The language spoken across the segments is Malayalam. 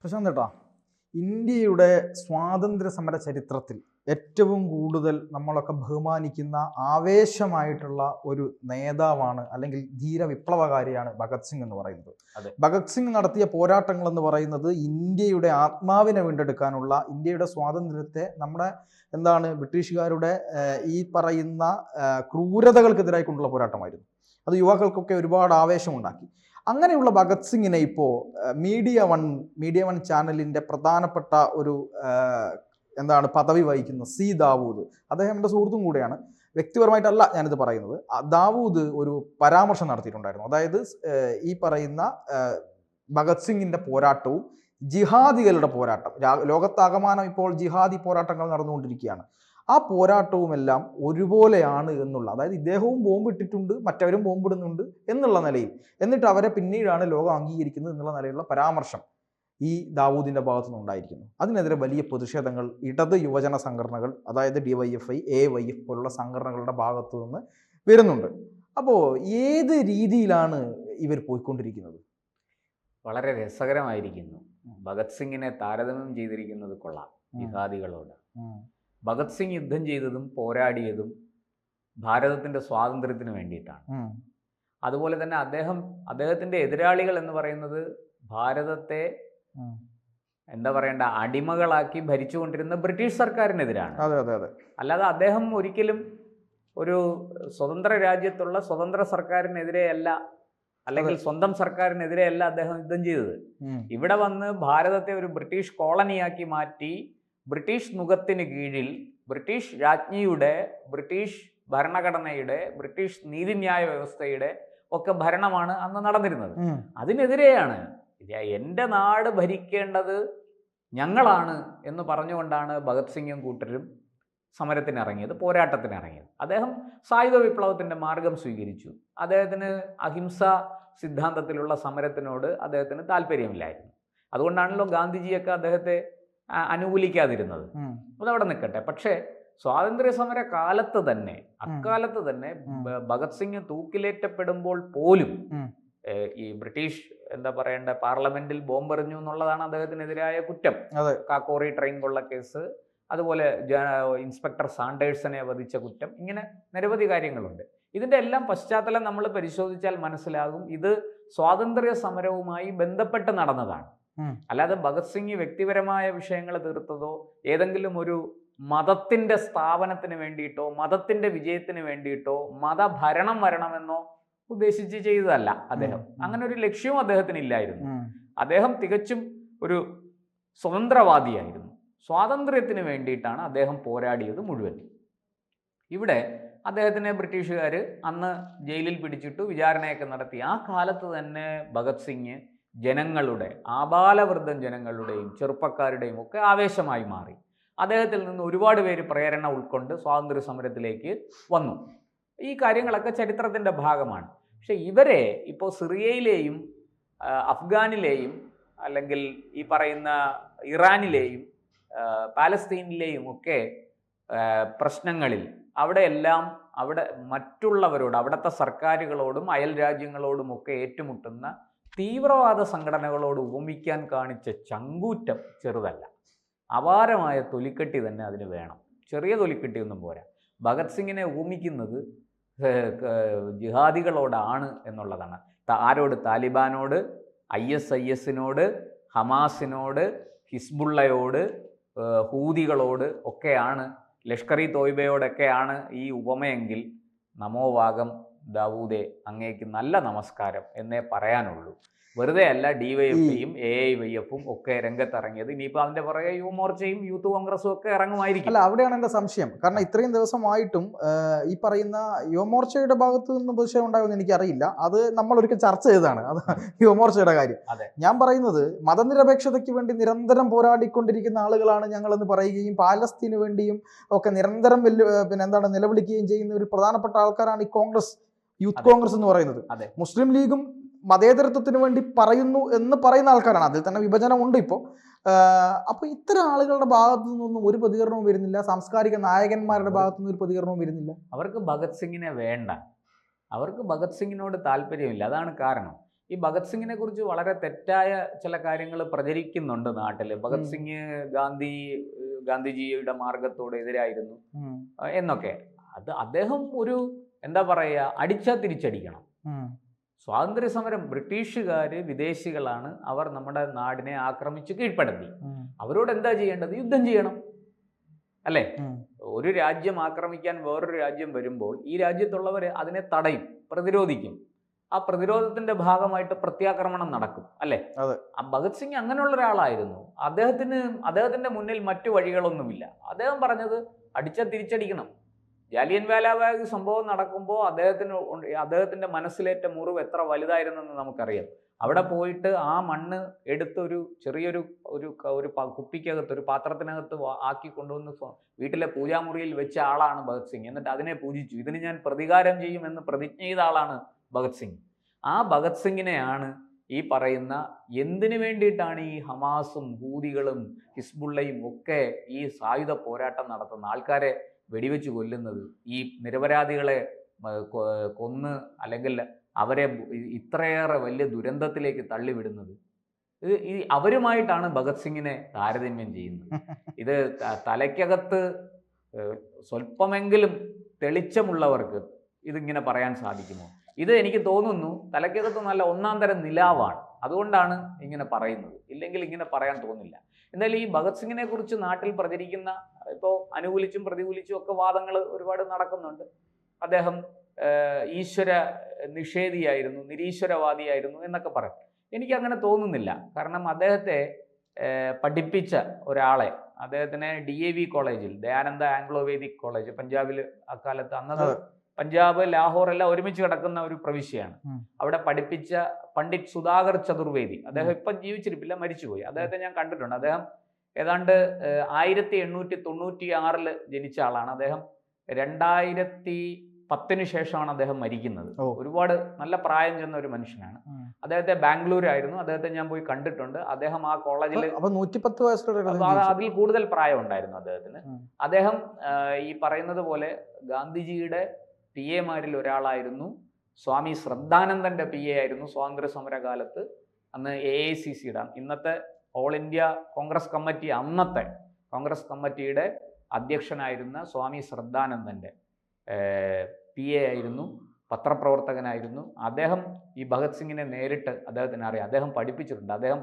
പ്രശാന്ത് ഏട്ടാ, ഇന്ത്യയുടെ സ്വാതന്ത്ര്യ സമര ചരിത്രത്തിൽ ഏറ്റവും കൂടുതൽ നമ്മളൊക്കെ ബഹുമാനിക്കുന്ന ആവേശമായിട്ടുള്ള ഒരു നേതാവാണ് അല്ലെങ്കിൽ ധീര വിപ്ലവകാരിയാണ് ഭഗത് സിംഗ് എന്ന് പറയുന്നത്. ഭഗത് സിംഗ് നടത്തിയ പോരാട്ടങ്ങൾ എന്ന് പറയുന്നത് ഇന്ത്യയുടെ ആത്മാവിനെ വീണ്ടെടുക്കാനുള്ള, ഇന്ത്യയുടെ സ്വാതന്ത്ര്യത്തെ നമ്മുടെ ബ്രിട്ടീഷുകാരുടെ ഈ പറയുന്ന ക്രൂരതകൾക്കെതിരായി കൊണ്ടുള്ള പോരാട്ടമായിരുന്നു. അത് യുവാക്കൾക്കൊക്കെ ഒരുപാട് ആവേശമുണ്ടാക്കി. അങ്ങനെയുള്ള ഭഗത് സിംഗിനെ ഇപ്പോൾ മീഡിയ വൺ ചാനലിൻ്റെ പ്രധാനപ്പെട്ട ഒരു പദവി വഹിക്കുന്ന സി ദാവൂദ്, അദ്ദേഹം എൻ്റെ സുഹൃത്തും കൂടെയാണ്, വ്യക്തിപരമായിട്ടല്ല ഞാനിത് പറയുന്നത്. ദാവൂദ് ഒരു പരാമർശം നടത്തിയിട്ടുണ്ടായിരുന്നു. അതായത് ഈ പറയുന്ന ഭഗത് സിംഗിൻ്റെ പോരാട്ടവും ജിഹാദികളുടെ പോരാട്ടം, ലോകത്താകമാനം ഇപ്പോൾ ജിഹാദി പോരാട്ടങ്ങൾ നടന്നുകൊണ്ടിരിക്കുകയാണ്, ആ പോരാട്ടവുമെല്ലാം ഒരുപോലെയാണ് എന്നുള്ള, അതായത് ഇദ്ദേഹവും ബോംബിട്ടിട്ടുണ്ട്, മറ്റവരും ബോംബിടുന്നുണ്ട് എന്നുള്ള നിലയിൽ, എന്നിട്ട് അവരെ പിന്നീടാണ് ലോകം അംഗീകരിക്കുന്നത് എന്നുള്ള നിലയിലുള്ള പരാമർശം ഈ ദാവൂദിൻ്റെ ഭാഗത്തു നിന്നുണ്ടായിരിക്കുന്നു. അതിനെതിരെ വലിയ പ്രതിഷേധങ്ങൾ ഇടത് യുവജന സംഘടനകൾ, അതായത് DYFI, AYF പോലുള്ള സംഘടനകളുടെ ഭാഗത്തു നിന്ന് വരുന്നുണ്ട്. അപ്പോൾ ഏത് രീതിയിലാണ് ഇവർ പോയിക്കൊണ്ടിരിക്കുന്നത്? വളരെ രസകരമായിരിക്കുന്നു. ഭഗത് സിംഗിനെ താരതമ്യം ചെയ്തിരിക്കുന്നത് കൊള്ളാം ജിഹാദികളോട്. ഭഗത് സിംഗ് യുദ്ധം ചെയ്തതും പോരാടിയതും ഭാരതത്തിൻ്റെ സ്വാതന്ത്ര്യത്തിന് വേണ്ടിയിട്ടാണ്. അതുപോലെ തന്നെ അദ്ദേഹത്തിൻ്റെ എതിരാളികൾ എന്ന് പറയുന്നത് ഭാരതത്തെ അടിമകളാക്കി ഭരിച്ചുകൊണ്ടിരുന്ന ബ്രിട്ടീഷ് സർക്കാരിനെതിരാണ്. അല്ലാതെ അദ്ദേഹം ഒരിക്കലും ഒരു സ്വതന്ത്ര രാജ്യത്തുള്ള സ്വതന്ത്ര സർക്കാരിനെതിരെയല്ല, അല്ലെങ്കിൽ സ്വന്തം സർക്കാരിനെതിരെയല്ല അദ്ദേഹം യുദ്ധം ചെയ്തത്. ഇവിടെ വന്ന് ഭാരതത്തെ ഒരു ബ്രിട്ടീഷ് കോളനിയാക്കി മാറ്റി, ബ്രിട്ടീഷ് നുകത്തിന് കീഴിൽ ബ്രിട്ടീഷ് രാജ്ഞിയുടെ, ബ്രിട്ടീഷ് ഭരണഘടനയുടെ, ബ്രിട്ടീഷ് നീതിന്യായ വ്യവസ്ഥയുടെ ഒക്കെ ഭരണമാണ് അന്ന് നടന്നിരുന്നത്. അതിനെതിരെയാണ് എൻ്റെ നാട് ഭരിക്കേണ്ടത് ഞങ്ങളാണ് എന്ന് പറഞ്ഞുകൊണ്ടാണ് ഭഗത് സിംഗും കൂട്ടരും സമരത്തിനിറങ്ങിയത്, പോരാട്ടത്തിനിറങ്ങിയത്. അദ്ദേഹം സായുധ വിപ്ലവത്തിൻ്റെ മാർഗം സ്വീകരിച്ചു. അദ്ദേഹത്തിന് അഹിംസ സിദ്ധാന്തത്തിലുള്ള സമരത്തിനോട് അദ്ദേഹത്തിന് താല്പര്യമില്ലായിരുന്നു. അതുകൊണ്ടാണല്ലോ ഗാന്ധിജിയൊക്കെ അദ്ദേഹത്തെ അനുകൂലിക്കാതിരുന്നത്. അതവിടെ നിൽക്കട്ടെ. പക്ഷേ സ്വാതന്ത്ര്യ സമര കാലത്ത് തന്നെ, അക്കാലത്ത് തന്നെ ഭഗത് സിംഗ് തൂക്കിലേറ്റപ്പെടുമ്പോൾ പോലും ഈ ബ്രിട്ടീഷ് പാർലമെന്റിൽ ബോംബെറിഞ്ഞു എന്നുള്ളതാണ് അദ്ദേഹത്തിനെതിരായ കുറ്റം. കാക്കോറി ട്രെയിൻ കൊള്ള കേസ്, അതുപോലെ ഇൻസ്പെക്ടർ സാൻഡേഴ്സിനെ വധിച്ച കുറ്റം, ഇങ്ങനെ നിരവധി കാര്യങ്ങളുണ്ട്. ഇതിൻ്റെ എല്ലാം പശ്ചാത്തലം നമ്മൾ പരിശോധിച്ചാൽ മനസ്സിലാകും, ഇത് സ്വാതന്ത്ര്യ സമരവുമായി ബന്ധപ്പെട്ട് നടന്നതാണ്. അല്ലാതെ ഭഗത് സിംഗ് വ്യക്തിപരമായ വിഷയങ്ങൾ തീർത്തതോ ഏതെങ്കിലും ഒരു മതത്തിന്റെ സ്ഥാപനത്തിന് വേണ്ടിയിട്ടോ മതത്തിന്റെ വിജയത്തിന് വേണ്ടിയിട്ടോ മതഭരണം വരണമെന്നോ ഉദ്ദേശിച്ച് ചെയ്തതല്ല അദ്ദേഹം. അങ്ങനെ ഒരു ലക്ഷ്യവും അദ്ദേഹത്തിന് ഇല്ലായിരുന്നു. അദ്ദേഹം തികച്ചും ഒരു സ്വതന്ത്രവാദിയായിരുന്നു. സ്വാതന്ത്ര്യത്തിന് വേണ്ടിയിട്ടാണ് അദ്ദേഹം പോരാടിയത് മുഴുവൻ. ഇവിടെ അദ്ദേഹത്തിനെ ബ്രിട്ടീഷുകാർ അന്ന് ജയിലിൽ പിടിച്ചിട്ടു വിചാരണയൊക്കെ നടത്തി. ആ കാലത്ത് തന്നെ ഭഗത് സിംഗ് ജനങ്ങളുടെ, ആബാലവൃദ്ധം ജനങ്ങളുടെയും ചെറുപ്പക്കാരുടെയും ഒക്കെ ആവേശമായി മാറി. അദ്ദേഹത്തിൽ നിന്ന് ഒരുപാട് പേര് പ്രേരണ ഉൾക്കൊണ്ട് സ്വാതന്ത്ര്യ സമരത്തിലേക്ക് വന്നു. ഈ കാര്യങ്ങളൊക്കെ ചരിത്രത്തിൻ്റെ ഭാഗമാണ്. പക്ഷെ ഇവരെ ഇപ്പോൾ സിറിയയിലെയും അഫ്ഗാനിലെയും, അല്ലെങ്കിൽ ഈ പറയുന്ന ഇറാനിലെയും പാലസ്തീനിലെയും ഒക്കെ പ്രശ്നങ്ങളിൽ അവിടെ മറ്റുള്ളവരോട്, അവിടുത്തെ സർക്കാരുകളോടും അയൽ രാജ്യങ്ങളോടുമൊക്കെ ഏറ്റുമുട്ടുന്ന തീവ്രവാദ സംഘടനകളോട് ഉപമിക്കാൻ കാണിച്ച ചങ്കൂറ്റം ചെറുതല്ല. അപാരമായ തൊലിക്കെട്ടി തന്നെ അതിന് വേണം. ചെറിയ തൊലിക്കെട്ടിയൊന്നും പോരാ. ഭഗത് സിംഗിനെ ഉപമിക്കുന്നത് ജിഹാദികളോടാണ് എന്നുള്ളതാണ്. ആരോട്? താലിബാനോട്, ISIS-നോട്, ഹമാസിനോട്, ഹിസ്ബുള്ളയോട്, ഹൂതികളോട് ഒക്കെയാണ്, ലഷ്കർ-ഇ തോയ്ബയോടൊക്കെയാണ് ഈ ഉപമയെങ്കിൽ നമോവാകം ദാവൂദേ, അങ്ങേക്ക് നല്ല നമസ്കാരം എന്നേ പറയാനുള്ളൂ. വെറുതെ അല്ല DYFIയും AIYFും ഒക്കെ രംഗത്തിറങ്ങിയത്. ഇനിയിപ്പോൾ അതിൻ്റെ പുറകെ യുവമോർച്ചയും യൂത്ത് കോൺഗ്രസും ഒക്കെ ഇറങ്ങുമായിരിക്കും. അല്ല, അവിടെയാണ് എൻ്റെ സംശയം. കാരണം ഇത്രയും ദിവസമായിട്ടും ഈ പറയുന്ന യുവമോർച്ചയുടെ ഭാഗത്തു നിന്ന് പ്രതിഷേധം ഉണ്ടാകുമെന്ന് എനിക്കറിയില്ല. അത് നമ്മൾ ഒരിക്കൽ ചർച്ച ചെയ്തതാണ്, അത് യുവമോർച്ചയുടെ കാര്യം. ഞാൻ പറയുന്നത്, മതനിരപേക്ഷതയ്ക്ക് വേണ്ടി നിരന്തരം പോരാടിക്കൊണ്ടിരിക്കുന്ന ആളുകളാണ് ഞങ്ങളെന്ന് പറയുകയും പാലസ്തീന് വേണ്ടിയും ഒക്കെ നിരന്തരം നിലവിളിക്കുകയും ചെയ്യുന്ന ഒരു പ്രധാനപ്പെട്ട ആൾക്കാരാണ് ഈ കോൺഗ്രസ്, യൂത്ത് കോൺഗ്രസ് എന്ന് പറയുന്നത്. മുസ്ലിം ലീഗും മതേതരത്വത്തിന് വേണ്ടി പറയുന്ന ആൾക്കാരാണ്. അതിൽ തന്നെ വിഭജനമുണ്ട് ഇപ്പോൾ. അപ്പോൾ ഇത്തരം ആളുകളുടെ ഭാഗത്തു നിന്നൊന്നും ഒരു പ്രതികരണവും വരുന്നില്ല. സാംസ്കാരിക നായകന്മാരുടെ ഭാഗത്തു നിന്ന് ഒരു പ്രതികരണവും വരുന്നില്ല. അവർക്ക് ഭഗത് സിംഗിനെ വേണ്ട, അവർക്ക് ഭഗത് സിംഗിനോട് താല്പര്യമില്ല. അതാണ് കാരണം. ഈ ഭഗത് സിംഗിനെ കുറിച്ച് വളരെ തെറ്റായ ചില കാര്യങ്ങൾ പ്രചരിക്കുന്നുണ്ട് നാട്ടിൽ. ഭഗത് സിംഗ് ഗാന്ധിജിയുടെ മാർഗത്തോട് എതിരായിരുന്നു എന്നൊക്കെ. അദ്ദേഹം ഒരു എന്താ പറയുക, അടിച്ചാൽ തിരിച്ചടിക്കണം. സ്വാതന്ത്ര്യ സമരം ബ്രിട്ടീഷുകാർ വിദേശികളാണ്, അവർ നമ്മുടെ നാടിനെ ആക്രമിച്ച് കീഴ്പ്പെടുത്തി. അവരോട് എന്താ ചെയ്യേണ്ടത്? യുദ്ധം ചെയ്യണം, അല്ലേ? ഒരു രാജ്യം ആക്രമിക്കാൻ വേറൊരു രാജ്യം വരുമ്പോൾ ഈ രാജ്യത്തുള്ളവർ അതിനെ തടയും, പ്രതിരോധിക്കും. ആ പ്രതിരോധത്തിന്റെ ഭാഗമായിട്ട് പ്രത്യാക്രമണം നടക്കും, അല്ലേ? ആ ഭഗത് സിംഗ് അങ്ങനെയുള്ള ഒരാളായിരുന്നു. അദ്ദേഹത്തിന്റെ മുന്നിൽ മറ്റു വഴികളൊന്നുമില്ല. അദ്ദേഹം പറഞ്ഞത് അടിച്ചാൽ തിരിച്ചടിക്കണം. ജാലിയൻ വാലാബാഗ് സംഭവം നടക്കുമ്പോൾ അദ്ദേഹത്തിന്റെ മനസ്സിലേറ്റ മുറിവ് എത്ര വലുതായിരുന്നെന്ന് നമുക്കറിയാം. അവിടെ പോയിട്ട് ആ മണ്ണ് എടുത്ത് ഒരു ചെറിയൊരു കുപ്പിക്കകത്ത്, ഒരു പാത്രത്തിനകത്ത് ആക്കി കൊണ്ടുവന്ന് വീട്ടിലെ പൂജാമുറിയിൽ വെച്ച ആളാണ് ഭഗത് സിംഗ്. എന്നിട്ട് അതിനെ പൂജിച്ചു. ഇതിന് ഞാൻ പ്രതികാരം ചെയ്യുമെന്ന് പ്രതിജ്ഞ ചെയ്ത ആളാണ് ഭഗത് സിംഗ്. ആ ഭഗത് സിംഗിനെയാണ് ഈ പറയുന്ന എന്തിനു വേണ്ടിയിട്ടാണ് ഈ ഹമാസും ഹൂതികളും ഹിസ്ബുള്ളയും ഒക്കെ ഈ സായുധ പോരാട്ടം നടത്തുന്ന ആൾക്കാരെ വെടിവെച്ച് കൊല്ലുന്നത്, ഈ നിരപരാധികളെ കൊന്ന് അല്ലെങ്കിൽ അവരെ ഇത്രയേറെ വലിയ ദുരന്തത്തിലേക്ക് തള്ളിവിടുന്നത്? ഈ അവരുമായിട്ടാണ് ഭഗത് സിംഗിനെ താരതമ്യം ചെയ്യുന്നത്. ഇത് തലയ്ക്കകത്ത് സ്വല്പമെങ്കിലും തെളിച്ചമുള്ളവർക്ക് ഇതിങ്ങനെ പറയാൻ സാധിക്കുമോ? ഇത് എനിക്ക് തോന്നുന്നു തലയ്ക്കകത്ത് നല്ല ഒന്നാം തരം നിലാവാണ്, അതുകൊണ്ടാണ് ഇങ്ങനെ പറയുന്നത്. ഇല്ലെങ്കിൽ ഇങ്ങനെ പറയാൻ തോന്നില്ല. എന്തായാലും ഈ ഭഗത് സിംഗിനെ കുറിച്ച് നാട്ടിൽ പ്രചരിക്കുന്ന, ഇപ്പോൾ അനുകൂലിച്ചും പ്രതികൂലിച്ചും ഒക്കെ വാദങ്ങൾ ഒരുപാട് നടക്കുന്നുണ്ട്. അദ്ദേഹം ഈശ്വര നിഷേധിയായിരുന്നു, നിരീശ്വരവാദിയായിരുന്നു എന്നൊക്കെ പറയും. എനിക്കങ്ങനെ തോന്നുന്നില്ല. കാരണം അദ്ദേഹത്തെ പഠിപ്പിച്ച ഒരാളെ, അദ്ദേഹത്തിനെ DAV കോളേജിൽ, ദയാനന്ദ ആംഗ്ലോ വേദിക് കോളേജ്, പഞ്ചാബിൽ അക്കാലത്ത്, അന്നത് പഞ്ചാബ് ലാഹോർ എല്ലാം ഒരുമിച്ച് കിടക്കുന്ന ഒരു പ്രവിശ്യയാണ്. അവിടെ പഠിപ്പിച്ച പണ്ഡിറ്റ് സുധാകർ ചതുർവേദി, അദ്ദേഹം ഇപ്പം ജീവിച്ചിരിപ്പില്ല, മരിച്ചുപോയി. അദ്ദേഹത്തെ ഞാൻ കണ്ടിട്ടുണ്ട്. അദ്ദേഹം ഏതാണ്ട് 1896 ജനിച്ച ആളാണ്. അദ്ദേഹം 2010 ശേഷമാണ് അദ്ദേഹം മരിക്കുന്നത്. ഒരുപാട് നല്ല പ്രായം ചെന്ന ഒരു മനുഷ്യനാണ്. അദ്ദേഹത്തെ ബാംഗ്ലൂരായിരുന്നു. അദ്ദേഹത്തെ ഞാൻ പോയി കണ്ടിട്ടുണ്ട്. അദ്ദേഹം ആ കോളേജിൽ 110 വയസ്സുള്ള, അതിൽ കൂടുതൽ പ്രായം ഉണ്ടായിരുന്നു അദ്ദേഹത്തിന്. അദ്ദേഹം ഈ പറയുന്നത് പോലെ ഗാന്ധിജിയുടെ PA മാരിൽ ഒരാളായിരുന്നു. സ്വാമി ശ്രദ്ധാനന്ദന്റെ PA ആയിരുന്നു സ്വാതന്ത്ര്യ സമര കാലത്ത്. അന്ന് AICCയുടെ, ഇന്നത്തെ ഓൾ ഇന്ത്യ കോൺഗ്രസ് കമ്മിറ്റി, അന്നത്തെ കോൺഗ്രസ് കമ്മിറ്റിയുടെ അധ്യക്ഷനായിരുന്ന സ്വാമി ശ്രദ്ധാനന്ദന്റെ PA ആയിരുന്നു, പത്രപ്രവർത്തകനായിരുന്നു. അദ്ദേഹം ഈ ഭഗത് സിംഗിനെ നേരിട്ട് അദ്ദേഹത്തിന് അറിയാം. അദ്ദേഹം പഠിപ്പിച്ചിട്ടുണ്ട്. അദ്ദേഹം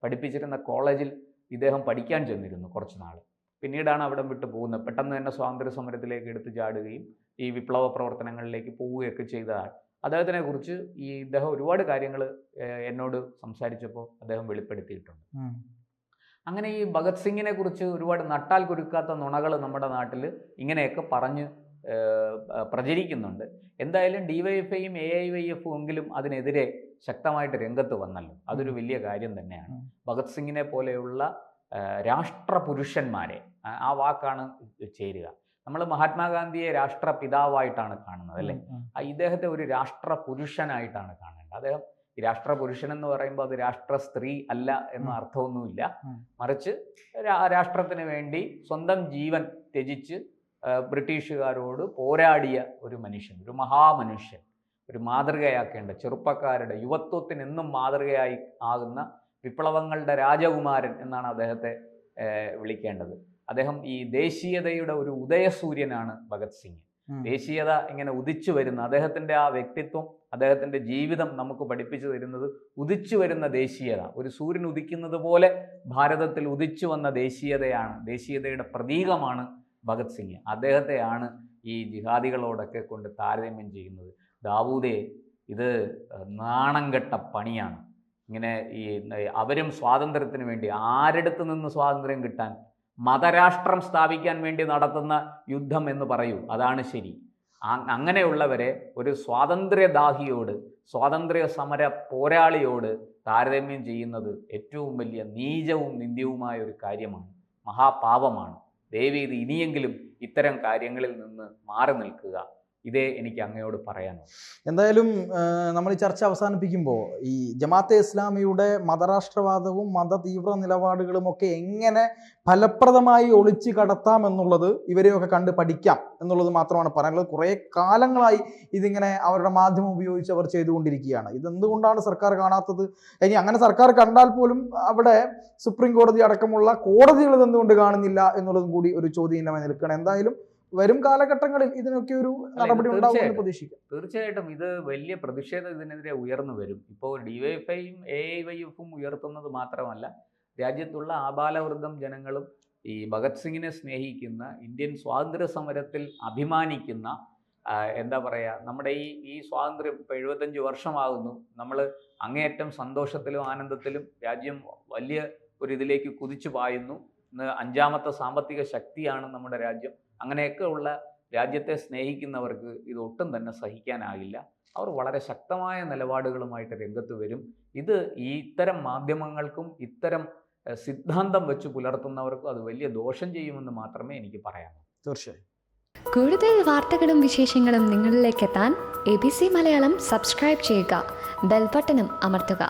പഠിപ്പിച്ചിരുന്ന കോളേജിൽ ഇദ്ദേഹം പഠിക്കാൻ ചെന്നിരുന്നു കുറച്ച് നാൾ. പിന്നീടാണ് അവിടെ വിട്ടു പോകുന്നത്. പെട്ടെന്ന് തന്നെ സ്വാതന്ത്ര്യ സമരത്തിലേക്ക് എടുത്തു ചാടുകയും ഈ വിപ്ലവ പ്രവർത്തനങ്ങളിലേക്ക് പോവുകയൊക്കെ ചെയ്തതാണ്. അദ്ദേഹത്തിനെ കുറിച്ച് ഇദ്ദേഹം ഒരുപാട് കാര്യങ്ങൾ എന്നോട് സംസാരിച്ചപ്പോൾ അദ്ദേഹം വെളിപ്പെടുത്തിയിട്ടുണ്ട്. അങ്ങനെ ഈ ഭഗത് സിംഗിനെ കുറിച്ച് ഒരുപാട് നട്ടാൽ കുരുക്കാത്ത നുണകൾ നമ്മുടെ നാട്ടിൽ ഇങ്ങനെയൊക്കെ പറഞ്ഞ് പ്രചരിക്കുന്നുണ്ട്. എന്തായാലും DYFIയും AIYF എങ്കിലും അതിനെതിരെ ശക്തമായിട്ട് രംഗത്ത് വന്നല്ലോ. അതൊരു വലിയ കാര്യം തന്നെയാണ്. ഭഗത് സിംഗിനെ പോലെയുള്ള രാഷ്ട്രപുരുഷന്മാരെ, ആ വാക്കാണ് ചേരുക. നമ്മൾ മഹാത്മാഗാന്ധിയെ രാഷ്ട്രപിതാവായിട്ടാണ് കാണുന്നത്, അല്ലേ? ഇദ്ദേഹത്തെ ഒരു രാഷ്ട്രപുരുഷനായിട്ടാണ് കാണേണ്ടത്. അദ്ദേഹം ഈ രാഷ്ട്രപുരുഷൻ എന്ന് പറയുമ്പോൾ അത് രാഷ്ട്ര സ്ത്രീ അല്ല എന്ന അർത്ഥമൊന്നുമില്ല. മറിച്ച് രാഷ്ട്രത്തിന് വേണ്ടി സ്വന്തം ജീവൻ ത്യജിച്ച് ബ്രിട്ടീഷുകാരോട് പോരാടിയ ഒരു മനുഷ്യൻ, ഒരു മഹാമനുഷ്യൻ, ഒരു മാതൃകയാക്കേണ്ട, ചെറുപ്പക്കാരുടെ യുവത്വത്തിന് എന്നും മാതൃകയായി ആകുന്ന വിപ്ലവങ്ങളുടെ രാജകുമാരൻ എന്നാണ് അദ്ദേഹത്തെ വിളിക്കേണ്ടത്. അദ്ദേഹം ഈ ദേശീയതയുടെ ഒരു ഉദയസൂര്യനാണ് ഭഗത് സിംഗ്. ദേശീയത ഇങ്ങനെ ഉദിച്ചു വരുന്ന അദ്ദേഹത്തിൻ്റെ ആ വ്യക്തിത്വം, അദ്ദേഹത്തിൻ്റെ ജീവിതം നമുക്ക് പഠിപ്പിച്ചു തരുന്നത് ഉദിച്ചു വരുന്ന ദേശീയത, ഒരു സൂര്യൻ ഉദിക്കുന്നത് പോലെ ഭാരതത്തിൽ ഉദിച്ചു വന്ന ദേശീയതയാണ്, ദേശീയതയുടെ പ്രതീകമാണ് ഭഗത് സിംഗ്. അദ്ദേഹത്തെയാണ് ഈ ജിഹാദികളോടൊക്കെ കൊണ്ട് താരതമ്യം ചെയ്യുന്നത്. ദാവൂദേ, ഇത് നാണം കെട്ട പണിയാണ്. ഇങ്ങനെ അവരും സ്വാതന്ത്ര്യത്തിന് വേണ്ടി, ആരെടുത്ത് നിന്ന് സ്വാതന്ത്ര്യം കിട്ടാൻ, മതരാഷ്ട്രം സ്ഥാപിക്കാൻ വേണ്ടി നടത്തുന്ന യുദ്ധം എന്ന് പറയൂ, അതാണ് ശരി. അങ്ങനെയുള്ളവരെ ഒരു സ്വാതന്ത്ര്യദാഹിയോട്, സ്വാതന്ത്ര്യ സമര പോരാളിയോട് താരതമ്യം ചെയ്യുന്നത് ഏറ്റവും വലിയ നീചവും നിന്ദ്യവുമായ ഒരു കാര്യമാണ്, മഹാപാപമാണ്. ദയവേത് ഇനിയെങ്കിലും ഇത്തരം കാര്യങ്ങളിൽ നിന്ന് മാറി നിൽക്കുക. ഇതേ എനിക്ക് അങ്ങയോട് പറയാനുള്ളൂ. എന്തായാലും നമ്മൾ ഈ ചർച്ച അവസാനിപ്പിക്കുമ്പോൾ ഈ ജമാഅത്തെ ഇസ്ലാമിയുടെ മതരാഷ്ട്രവാദവും മത തീവ്ര നിലപാടുകളും ഒക്കെ എങ്ങനെ ഫലപ്രദമായി ഒളിച്ചു കടത്താം എന്നുള്ളത് ഇവരെയൊക്കെ കണ്ട് പഠിക്കാം എന്നുള്ളത് മാത്രമാണ് പറയാനുള്ളത്. കുറേ കാലങ്ങളായി ഇതിങ്ങനെ അവരുടെ മാധ്യമം ഉപയോഗിച്ച് അവർ ചെയ്തുകൊണ്ടിരിക്കുകയാണ്. ഇതെന്തുകൊണ്ടാണ് സർക്കാർ കാണാത്തത്? ഇനി അങ്ങനെ സർക്കാർ കണ്ടാൽ പോലും അവിടെ സുപ്രീം കോടതി അടക്കമുള്ള കോടതികൾ എന്തുകൊണ്ട് കാണുന്നില്ല എന്നുള്ളതും കൂടി ഒരു ചോദ്യമായി നിൽക്കുകയാണ്. എന്തായാലും വരും കാലഘട്ടങ്ങളിൽ ഇതിനൊക്കെ ഒരു നടപടി ഉണ്ടാകുമെന്ന് പ്രതീക്ഷിക്കാം. തീർച്ചയായിട്ടും ഇത് വലിയ പ്രതിഷേധം ഇതിനെതിരെ ഉയർന്നു വരും. ഇപ്പോൾ ഡിവൈഎഫ്ഐയും AIYF ഉയർത്തുന്നത് മാത്രമല്ല, രാജ്യത്തുള്ള ആബാലവൃദ്ധം ജനങ്ങളും ഈ ഭഗത് സിംഗിനെ സ്നേഹിക്കുന്ന, ഇന്ത്യൻ സ്വാതന്ത്ര്യ സമരത്തിൽ അഭിമാനിക്കുന്ന, എന്താ പറയുക, നമ്മുടെ ഈ സ്വാതന്ത്ര്യം ഇപ്പോൾ 75 വർഷമാകുന്നു. നമ്മൾ അങ്ങേയറ്റം സന്തോഷത്തിലും ആനന്ദത്തിലും രാജ്യം വലിയ ഒരു ഇതിലേക്ക് കുതിച്ചു പായുന്നു. ഇന്ന് 5ാമത്തെ സാമ്പത്തിക ശക്തിയാണ് നമ്മുടെ രാജ്യം. അങ്ങനെയൊക്കെ ഉള്ള രാജ്യത്തെ സ്നേഹിക്കുന്നവർക്ക് ഇത് ഒട്ടും തന്നെ സഹിക്കാനാകില്ല. അവർ വളരെ ശക്തമായ നിലപാടുകളുമായിട്ട് രംഗത്ത് വരും. ഇത് ഇത്തരം മാധ്യമങ്ങൾക്കും ഇത്തരം സിദ്ധാന്തം വെച്ച് പുലർത്തുന്നവർക്കും അത് വലിയ ദോഷം ചെയ്യുമെന്ന് മാത്രമേ എനിക്ക് പറയാനുള്ളൂ. തീർച്ചയായും. കൂടുതൽ വാർത്തകളും വിശേഷങ്ങളും നിങ്ങളിലേക്ക് എത്താൻ ABC മലയാളം സബ്സ്ക്രൈബ് ചെയ്യുക, ബെൽ ബട്ടണും അമർത്തുക.